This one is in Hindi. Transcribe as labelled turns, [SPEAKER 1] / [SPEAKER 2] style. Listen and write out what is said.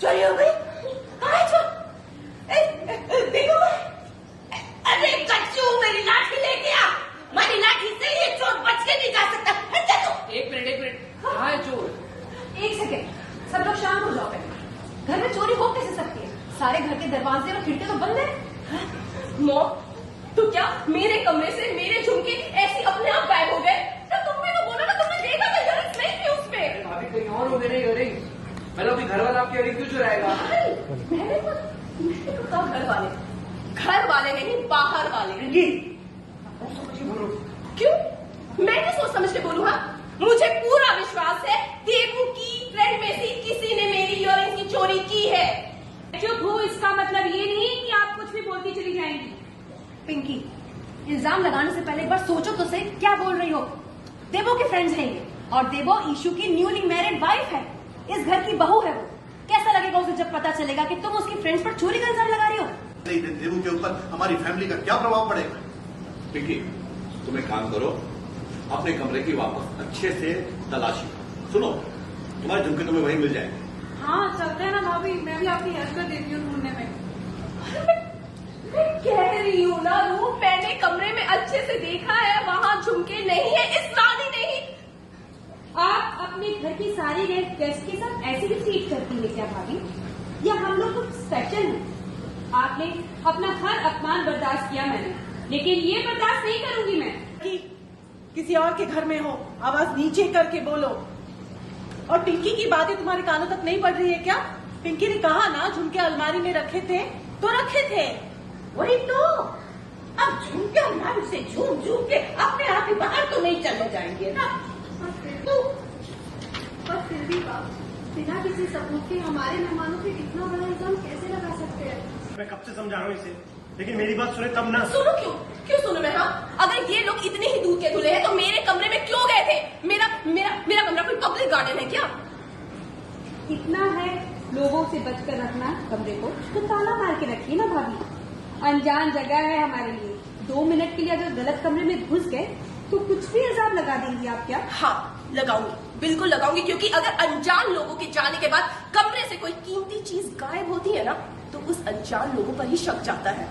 [SPEAKER 1] चोरी हो गई? कहाँ है चोर? देखो, अरे कच्चू मेरी लाठी लेके आ। मेरी लाठी से ये चोर बच के नहीं जा सकता।
[SPEAKER 2] एक मिनट, कहाँ है चोर?
[SPEAKER 3] एक सेकेंड, सब लोग शांत हो जाओ पहले। घर में चोरी हो कैसे सकती है? सारे घर के दरवाजे और खिड़की तो बंद है।
[SPEAKER 1] मॉम, तो क्या मेरे कमरे से मेरे झुमके ऐसे अपने आप गायब हो गए? तो तुमने तो बोला ना तुमने देखा था, इयररिंग्स नहीं थी उसमें।
[SPEAKER 2] भाभी कहीं और हो मेरे इयररिंग्स। मतलब अभी घर वाला आपकी इयररिंग क्यों चुराएगा?
[SPEAKER 1] मैंने तो कहा घर वाले नहीं, बाहर वाले। क्यों? मैं क्या सोच समझ के बोलूँ? हाँ, मुझे पूरा विश्वास है देवू की फ्रेंड में से किसी ने मेरी इयररिंग्स की चोरी की है।
[SPEAKER 3] चुप हो, इसका मतलब ये नहीं कि आप कुछ भी बोलती चली जाएंगी। पिंकी, इल्जाम लगाने से पहले एक बार सोचो तो सही, क्या बोल रही हो? देवो के फ्रेंड्स हैं ये, और देवो ईशू की न्यूली मैरिड वाइफ है। इस घर की बहू है वो। कैसा लगेगा उसे जब पता चलेगा कि तुम उसकी फ्रेंड्स पर चोरी का इल्जाम लगा रही हो?
[SPEAKER 4] देवू के ऊपर हमारी फैमिली का क्या प्रभाव पड़ेगा?
[SPEAKER 5] पिंकी, तुम एक काम करो, अपने कमरे की वापस अच्छे से तलाशी। सुनो, तुम्हारे झुमके तुम्हें वहीं मिल जाएंगे।
[SPEAKER 3] हाँ चलते हैं ना भाभी, मैं भी आपकी हेल्प कर देती हूँ ढूंढने में।
[SPEAKER 1] मैं कह रही हूँ ना रू, मैंने कमरे में अच्छे से देखा है, वहाँ झुमके नहीं है, इस रानी नहीं।
[SPEAKER 3] आप अपने घर की सारी गेस्ट के साथ ऐसे भी ट्रीट करती है क्या भाभी? या हम लोग कुछ स्पेशल हैं? आपने अपना हर अपमान बर्दाश्त किया मैंने, लेकिन ये बर्दाश्त नहीं करूंगी मैं
[SPEAKER 6] कि किसी और के घर में हो, आवाज नीचे करके बोलो। और पिंकी की बातें तुम्हारे कानों तक नहीं पड़ रही है क्या? पिंकी ने कहा ना झुमके अलमारी में रखे थे, तो रखे थे।
[SPEAKER 1] वही तो, अब झुमके अलमारी से झूम झूम के अपने आप ही बाहर तो नहीं चले जाएंगे ना।
[SPEAKER 3] पर फिर भी बिना किसी सबूत के हमारे मेहमानों पे इतना बड़ा इल्जाम कैसे लगा सकते हैं?
[SPEAKER 7] मैं कब से समझा रहा हूँ इसे, लेकिन मेरी बात सुने तब ना।
[SPEAKER 1] सुनो क्यों सुनो मैं? हाँ, अगर ये लोग इतने ही दूध के धुले हैं तो मेरे कमरे में क्यों गए थे? मेरा कमरा कोई पब्लिक गार्डन है क्या?
[SPEAKER 3] इतना है लोगों से बचकर रखना कमरे को, तो ताला मार के रखिए ना भाभी। अनजान जगह है हमारे लिए। 2 मिनट के लिए अगर गलत कमरे में घुस गए तो कुछ भी इल्जाम लगा देंगी आप क्या?
[SPEAKER 1] हाँ लगाऊंगी, बिल्कुल लगाऊंगी, क्योंकि अगर अनजान लोगों के जाने के बाद कमरे से कोई कीमती चीज गायब होती है ना, तो उस अनजान लोगों पर ही शक जाता है।